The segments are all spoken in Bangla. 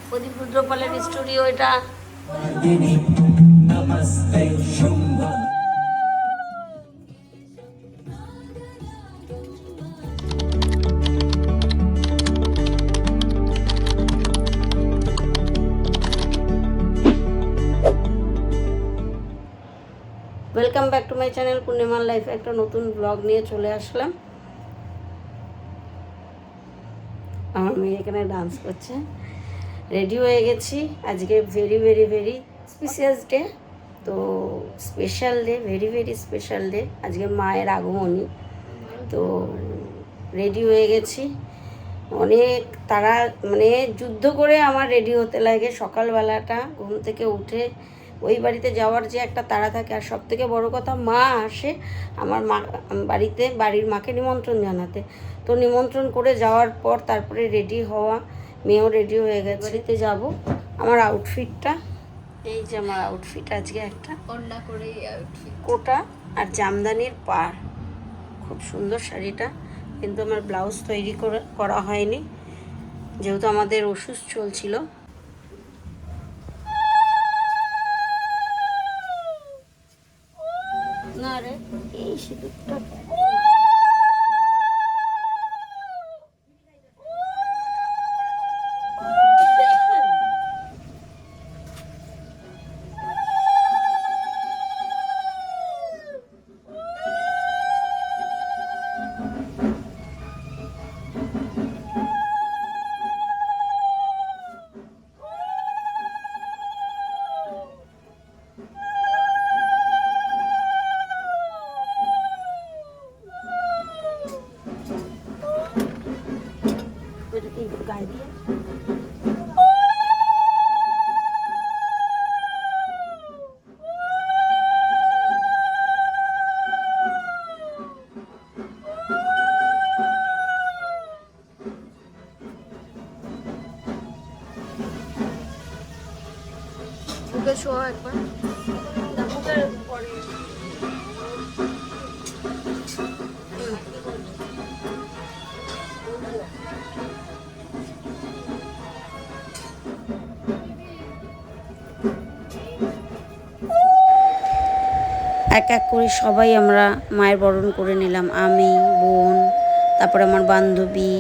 প্রদীপ রুদ্রপালের স্টুডিও এটা। Welcome back to my channel পূর্ণিমার লাইফে একটা নতুন ব্লগ নিয়ে চলে আসলাম। আমার মেয়ে এখানে ডান্স করছে। রেডি হয়ে গেছি, আজকে very very very spacious day. তো special day, very very special day, আজকে মায়ের আগমনী। তো রেডি হয়ে গেছি, অনেক তারা মানে যুদ্ধ করে আমার রেডি হতে লাগে। সকালবেলাটা ঘুম থেকে উঠে ওই বাড়িতে যাওয়ার যে একটা তাড়া থাকে, আর সব থেকে বড়ো কথা মা আসে আমার মা বাড়িতে, বাড়ির মাকে নিমন্ত্রণ জানাতে। তো নিমন্ত্রণ করে যাওয়ার পর তারপরে রেডি হওয়া, মেয়েও রেডি হয়ে গেছে। বাড়িতে যাব, আমার আউটফিটটা এই যে, আমার আউটফিট আজকে একটা কন্যা করে আউটফিট, কোটা আর জামদানির পাড়, খুব সুন্দর শাড়িটা। কিন্তু আমার ব্লাউজ তৈরি করা হয়নি, যেহেতু আমাদের ওষুধ চলছিল। না রে, এই সিঁদুরটা গায়ে দিয়ে বুকে শোয়া একবার, বুকের পরে এক এক করে সবাই আমরা মায়ের বরণ করে নিলাম। আমি, বোন, তারপরে আমার বান্ধবী,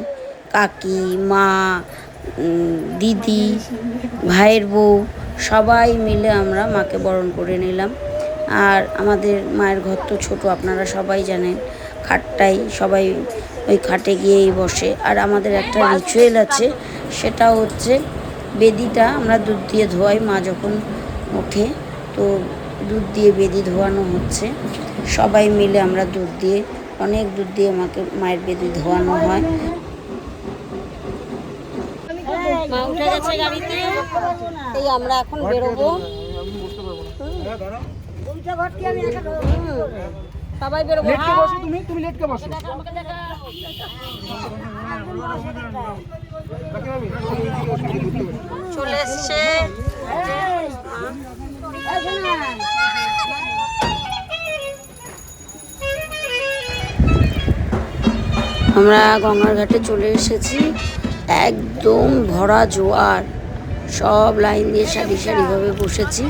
কাকি, মা, দিদি, ভাইয়ের বউ, সবাই মিলে আমরা মাকে বরণ করে নিলাম। আর আমাদের মায়ের ঘর তো ছোটো, আপনারা সবাই জানেন। খাটটাই সবাই ওই খাটে গিয়েই বসে। আর আমাদের একটা রিচুয়াল আছে, সেটা হচ্ছে বেদিটা আমরা দুধ দিয়ে ধোয়াই। মা যখন ওঠে তো দুধ দিয়ে বেদি ধোয়ানো হচ্ছে। সবাই মিলে আমরা দুধ দিয়ে, অনেক দুধ দিয়ে মায়ের বেদি ধোয়ানো হয়। মা উঠে গেছে গাড়িতে, এই আমরা এখন বেরোবো। সবাই বেরোবো। তুমি লেটকে বসো। চলে এসছে আমরা গঙ্গার ঘাটে চলে এসেছি। একদম ভরা জোয়ার, সব লাইন দিয়ে সারি সারিভাবে বসেছি।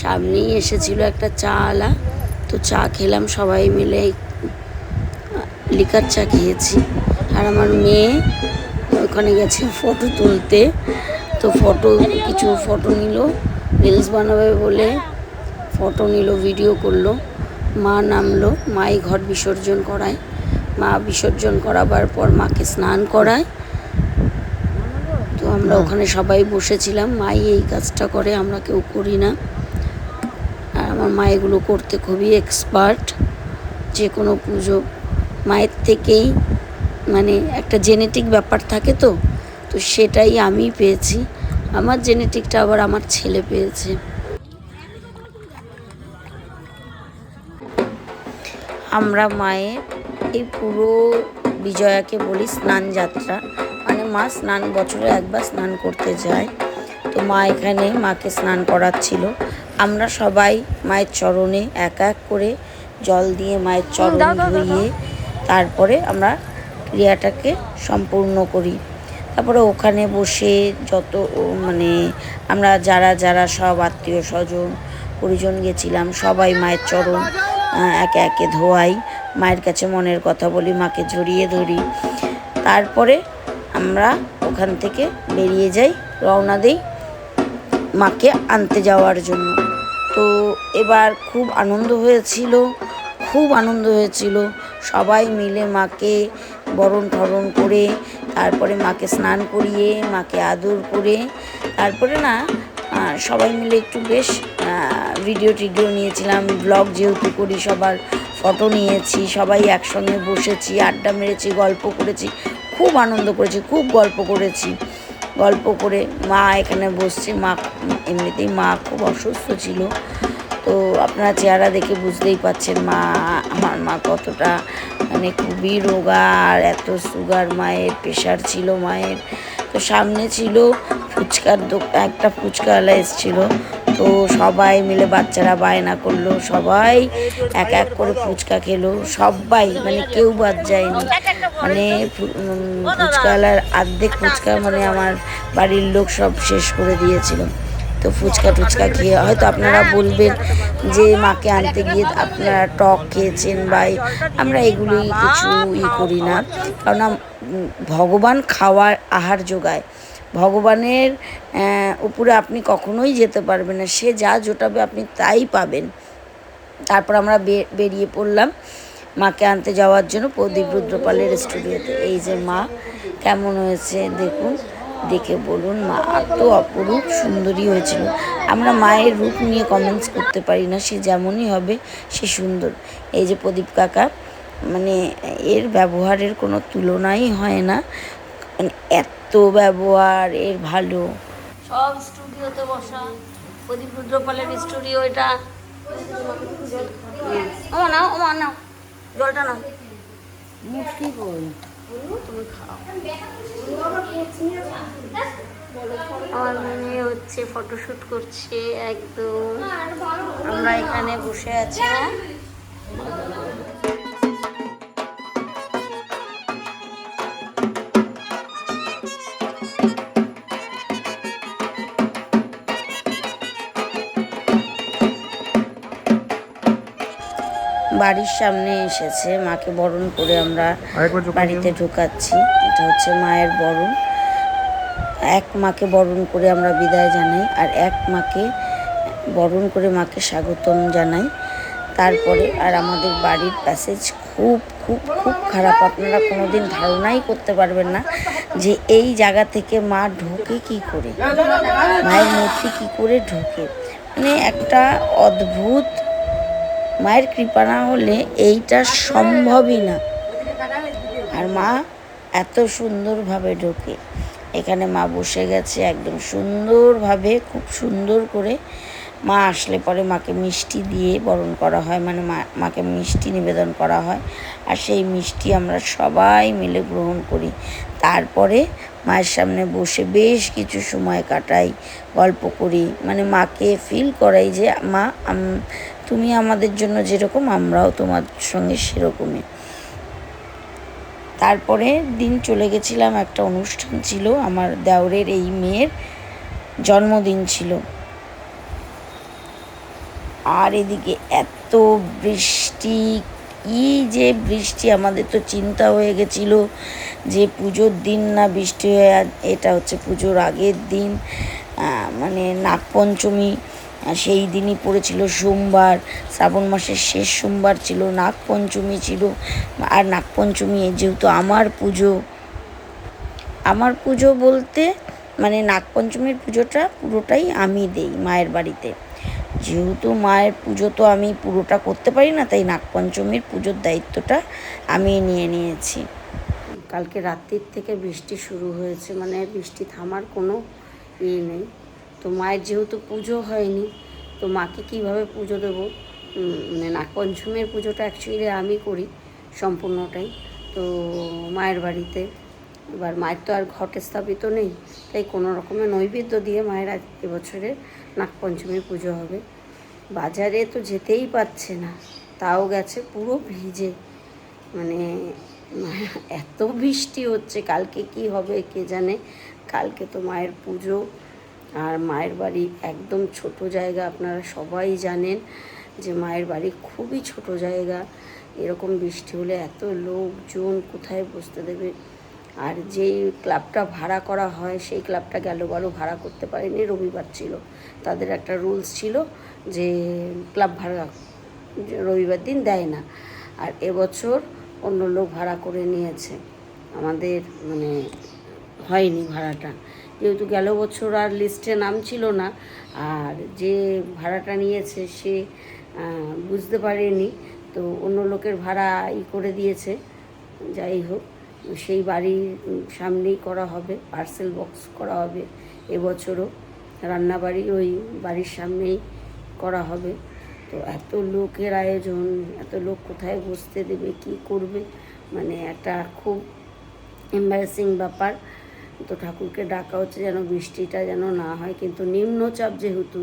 সামনেই এসেছিল একটা চা আলা, তো চা খেলাম সবাই মিলে, লিকার চা খেয়েছি। আর আমার মেয়ে ওখানে গেছে ফটো তুলতে, তো কিছু ফটো নিল, রিলস বানাবে বলে ফটো নিল, ভিডিও করলো। মা নামলো, মাই ঘট বিসর্জন করায়। মা বিসর্জন করাবার পর মাকে স্নান করায়। তো আমরা ওখানে সবাই বসেছিলাম। মাই এই কাজটা করে, আমরা কেউ করি না। আর আমার মা এগুলো করতে খুবই এক্সপার্ট। যে কোনো পুজো মায়ের থেকেই, মানে একটা জেনেটিক ব্যাপার থাকে, তো সেটাই আমি পেয়েছি। আমার জেনেটিকটা আবার আমার ছেলে পেয়েছে। আমরা মায়ের এই পুরো বিজয়াকে বলি স্নান যাত্রা, মানে মা স্নান বছরে একবার স্নান করতে যায়। তো মা এখানে মাকে স্নান করাচ্ছিল। আমরা সবাই মায়ের চরণে এক এক করে জল দিয়ে মায়ের চরণ ধুইয়ে তারপরে আমরা ক্রিয়াটাকে সম্পূর্ণ করি। তারপরে ওখানে বসে যত মানে আমরা যারা যারা সব আত্মীয় স্বজন পরিজন গেছিলাম, সবাই মায়ের চরণ একে একে ধোয়াই, মায়ের কাছে মনের কথা বলি, মাকে জড়িয়ে ধরি। তারপরে আমরা ওখান থেকে বেরিয়ে যাই, রওনা দিই মাকে আনতে যাওয়ার জন্য। তো এবার খুব আনন্দ হয়েছিল, সবাই মিলে মাকে বরণ ঠরণ করে, তারপরে মাকে স্নান করিয়ে, মাকে আদর করে, তারপরে না সবাই মিলে একটু বেশ ভিডিও টিডিও নিয়েছিলাম। ব্লগ যেহেতু করি, সবার ফটো নিয়েছি, সবাই একসঙ্গে বসেছি, আড্ডা মেরেছি, গল্প করেছি, খুব আনন্দ করেছি, খুব গল্প করে মা এখানে বসছে। মা এমনিতেই মা খুব অসুস্থ ছিল, তো আপনারা চেহারা দেখে বুঝতেই পারছেন আমার মা কতটা মানে খুবই রোগা, আর এত সুগার মায়ের, প্রেশার ছিল মায়ের। তো সামনে ছিল একটা ফুচকাওয়ালা এসেছিলো, তো সবাই মিলে বাচ্চারা বায়না করলো, সবাই এক এক করে ফুচকা খেলো, সবাই মানে কেউ বাদ যায়নি। মানে ফুচকাওয়ালার অর্ধেক ফুচকা মানে আমার বাড়ির লোক সব শেষ করে দিয়েছিল। তো ফুচকা টুচকা খেয়ে হয়তো আপনারা বলবেন যে মাকে আনতে গিয়ে আপনারা টক খেয়েছেন বা আমরা এগুলি কিছু করি না, কারণ ভগবান খাওয়ার আহার যোগায়। ভগবানের উপরে আপনি কখনোই যেতে পারবেন না, সে যা জোটাবে আপনি তাই পাবেন। তারপর আমরা বেরিয়ে পড়লাম মাকে আনতে যাওয়ার জন্য প্রদীপ রুদ্রপালের স্টুডিওতে। এই যে মা কেমন হয়েছে দেখুন, দেখে বলুন মা এত অপরূপ সুন্দরী হয়েছিল। আমরা মায়ের রূপ নিয়ে কমেন্টস করতে পারি না, সে যেমনই হবে সে সুন্দর। এই যে প্রদীপ কাকা, মানে এর ব্যবহারের কোনো তুলনাই হয় না, মানে এত ব্যবহার এর ভালো। সব স্টুডিওতে বসা, প্রদীপ রুদ্রপালের স্টুডিও এটা। ওমা নাও জলটা নাও, মুটকি কই তুমি খাও। আমার মেয়ে হচ্ছে ফটোশ্যুট করছে একদম, আমরা এখানে বসে আছি। বাড়ির সামনে এসেছে, মাকে বরণ করে আমরা বাড়িতে ঢুকাচ্ছি। এটা হচ্ছে মায়ের বরণ। এক মাকে বরণ করে আমরা বিদায় জানাই, আর এক মাকে বরণ করে মাকে স্বাগতম জানাই। তারপরে আর আমাদের বাড়ির প্যাসেজ খুব খুব খুব খারাপ, আপনারা কোনোদিন ধারণাই করতে পারবেন না যে এই জায়গা থেকে মা ঢোকে কী করে, মায়ের মূর্তি কী করে ঢোকে, মানে একটা অদ্ভুত। মায়ের কৃপা না হলে এইটা সম্ভবই না। আর মা এত সুন্দরভাবে ঢোকে। এখানে মা বসে গেছে একদম সুন্দরভাবে, খুব সুন্দর করে। মা আসলে পরে মাকে মিষ্টি দিয়ে বরণ করা হয়, মানে মাকে মিষ্টি নিবেদন করা হয়, আর সেই মিষ্টি আমরা সবাই মিলে গ্রহণ করি। তারপরে মায়ের সামনে বসে বেশ কিছু সময় কাটাই, গল্প করি, মানে মাকে ফিল করাই যে মা তুমি আমাদের জন্য যেরকম আমরাও তোমার সঙ্গে সেরকমই। তারপরে দিন চলে গেছিলাম, একটা অনুষ্ঠান ছিল, আমার দেওরের এই মেয়ের জন্মদিন ছিল। আর এদিকে এত বৃষ্টি, যে বৃষ্টি, আমাদের তো চিন্তা হয়ে গেছিল যে পুজোর দিন না বৃষ্টি হয়ে, এটা হচ্ছে পুজোর আগের দিন, মানে নাগপঞ্চমী, সেই দিনই পড়েছিল সোমবার, শ্রাবণ মাসের শেষ সোমবার ছিল, নাগপঞ্চমী ছিল। আর নাগপঞ্চমী যেহেতু আমার পুজো বলতে মানে নাগপঞ্চমীর পুজোটা পুরোটাই আমি দেই মায়ের বাড়িতে। যেহেতু মায়ের পুজো তো আমি পুরোটা করতে পারি না, তাই নাগপঞ্চমীর পুজোর দায়িত্বটা আমি নিয়ে নিয়েছি। কালকে রাত্রির থেকে বৃষ্টি শুরু হয়েছে, মানে বৃষ্টি থামার কোনো নেই। তো মায়ের যেহেতু পুজো হয়নি, তো মাকে কীভাবে পুজো দেবো, মানে নাগপঞ্চমীর পুজোটা অ্যাকচুয়ালি আমি করি সম্পূর্ণটাই, তো মায়ের বাড়িতে। এবার মায়ের তো আর ঘটে স্থাপিত নেই, তাই কোনো রকমের নৈবেদ্য দিয়ে মায়ের এবছরে নাগপঞ্চমীর পুজো হবে। বাজারে তো যেতেই পারছে না, তাও গেছে পুরো ভিজে, মানে এত বৃষ্টি হচ্ছে, কালকে কি হবে কে জানে। কালকে তো মায়ের পুজো, আর মায়ের বাড়ি একদম ছোট জায়গা, আপনারা সবাই জানেন যে মায়ের বাড়ি খুবই ছোট জায়গা। এরকম বৃষ্টি হলে এত লোকজন কোথায় বসতে দেবে। আর যেই ক্লাবটা ভাড়া করা হয় সেই ক্লাবটা গেলবারও ভাড়া করতে পারেনি, রবিবার ছিল। তাদের একটা রুলস ছিল যে ক্লাব ভাড়া রবিবার দিন দেয় না। আর এবছর অন্য লোক ভাড়া করে নিয়েছে, আমাদের মানে হয়নি ভাড়াটা, যেহেতু গেল বছর আর লিস্টে নাম ছিল না। আর যে ভাড়াটা নিয়েছে সে বুঝতে পারেনি, তো অন্য লোকের ভাড়া করে দিয়েছে। যাই হোক, সেই বাড়ির সামনেই করা হবে, পার্সেল বক্স করা হবে এবছরও, রান্নাবাড়ি ওই বাড়ির সামনেই করা হবে। তো এত লোকের আয়োজন, এত লোক কোথায় বসতে দেবে, কি করবে, মানে একটা খুব এম্বারেসিং ব্যাপার। তো ঠাকুরকে ডাকা হচ্ছে যেন বৃষ্টিটা যেন না হয়, কিন্তু নিম্নচাপ যেহেতু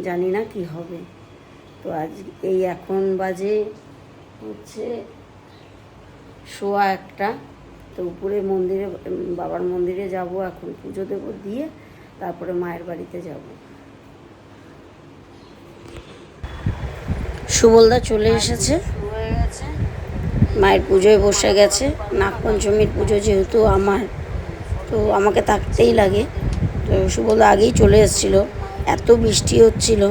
জানি না কি হবে। তো আজ এই এখন বাজে হচ্ছে 1:15, তো উপরে মন্দিরে, বাবার মন্দিরে যাব, এখন পুজো দেবো, দিয়ে তারপরে মায়ের বাড়িতে যাব। সুবলদা চলে এসেছে, মায়ের পুজোয় বসে গেছে। নাগপঞ্চমীর পুজো যেহেতু আমার, তো আমাকে থাকতেই লাগে। তো সুবলদা আগেই চলে এসেছিল, এত বৃষ্টি হচ্ছিল,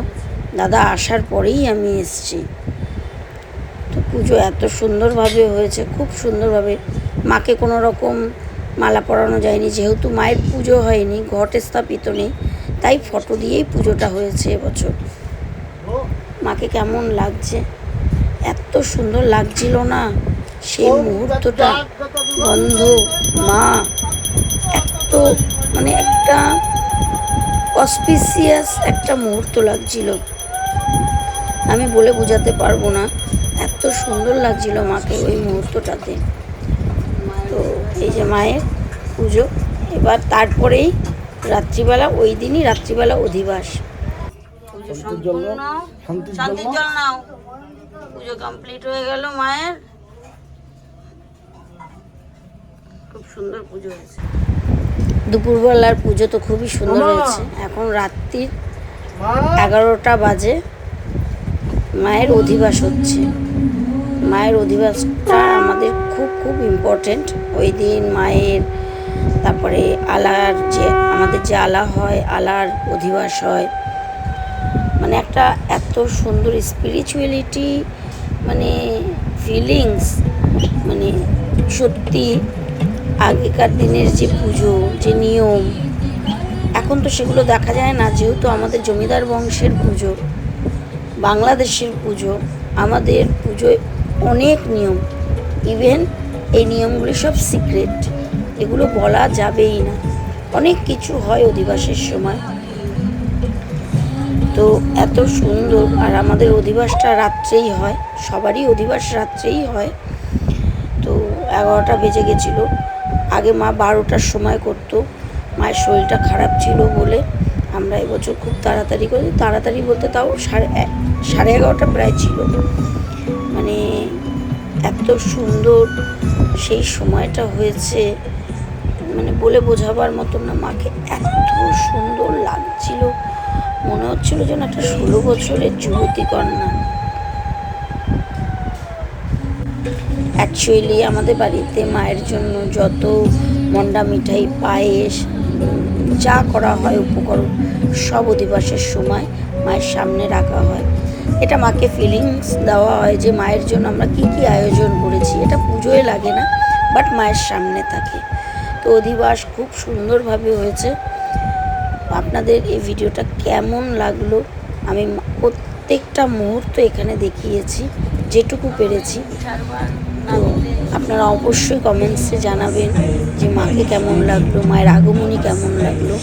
দাদা আসার পরেই আমি এসেছি। তো পুজো এত সুন্দরভাবে হয়েছে, খুব সুন্দরভাবে। মাকে কোনো রকম মালা পরানো যায়নি, যেহেতু মায়ের পুজো হয়নি, ঘট স্থাপিত নেই, তাই ফটো দিয়েই পুজোটা হয়েছে এবছর। মাকে কেমন লাগছে, এত সুন্দর লাগছিল না সেই মুহূর্তটা। বন্ধ মা এত মানে একটা অসপিসিয়াস একটা মুহূর্ত লাগছিল, আমি বলে বোঝাতে পারবো না, এত সুন্দর লাগছিল মাকে ওই মুহূর্তটাতে। তো এই যে মায়ের পুজো, এবার তারপরেই রাত্রিবেলা, ওই দিনই রাত্রিবেলা অধিবাস। পুজো সম্পূর্ণ, শান্তির জল নাও। পুজো কমপ্লিট হয়ে গেল মায়ের, খুব সুন্দর পুজো হয়েছে। দুপুরবেলার পুজো তো খুবই সুন্দর হয়েছে। এখন রাত্রির 11টা বাজে, মায়ের অধিবাস হচ্ছে। মায়ের অধিবাসটা আমাদের খুব খুব ইম্পর্টেন্ট। ওই দিন মায়ের, তারপরে আলার যে আমাদের যে আলা হয়, আলার অধিবাস হয়, মানে একটা এত সুন্দর স্পিরিচুয়ালিটি, মানে ফিলিংস, মানে সত্যি আগেকার দিনের যে পুজো, যে নিয়ম, এখন তো সেগুলো দেখা যায় না। যেহেতু আমাদের জমিদার বংশের পুজো, বাংলাদেশের পুজো, আমাদের পুজোয় অনেক নিয়ম, ইভেন এই নিয়মগুলি সব সিক্রেট, এগুলো বলা যাবেই না। অনেক কিছু হয় অধিবাসের সময়, তো এত সুন্দর। আর আমাদের অধিবাসটা রাত্রেই হয়, সবারই অধিবাস রাত্রেই হয়। তো 11টা বেজে গেছিলো, আগে মা 12টার সময় করতো। মায়ের শরীরটা খারাপ ছিল বলে আমরা এবছর খুব তাড়াতাড়ি করি, তাড়াতাড়ি বলতে তাও 11:30 প্রায় ছিল। মানে এত সুন্দর সেই সময়টা হয়েছে, মানে বলে বোঝাবার মতো না। মাকে এত সুন্দর লাগছিল, মনে হচ্ছিল যেন একটা 16 বছরের যুবতী কন্যা। অ্যাকচুয়ালি আমাদের বাড়িতে মায়ের জন্য যত মন্ডা মিঠাই, পায়েস, যা করা হয় উপকরণ, সব অধিবাসের সময় মায়ের সামনে রাখা হয়। এটা মাকে ফিলিংস দেওয়া হয় যে মায়ের জন্য আমরা কি কি আয়োজন করেছি। এটা পুজোয় লাগে না, বাট মায়ের সামনে থাকে। তো অধিবাস খুব সুন্দরভাবে হয়েছে। আপনাদের এই ভিডিওটা কেমন লাগলো, আমি প্রত্যেকটা মুহূর্ত এখানে দেখিয়েছি যেটুকু পেরেছি। তো আপনারা অবশ্যই কমেন্টসে জানাবেন যে মাকে কেমন লাগলো, মায়ের আগমনী কেমন লাগলো।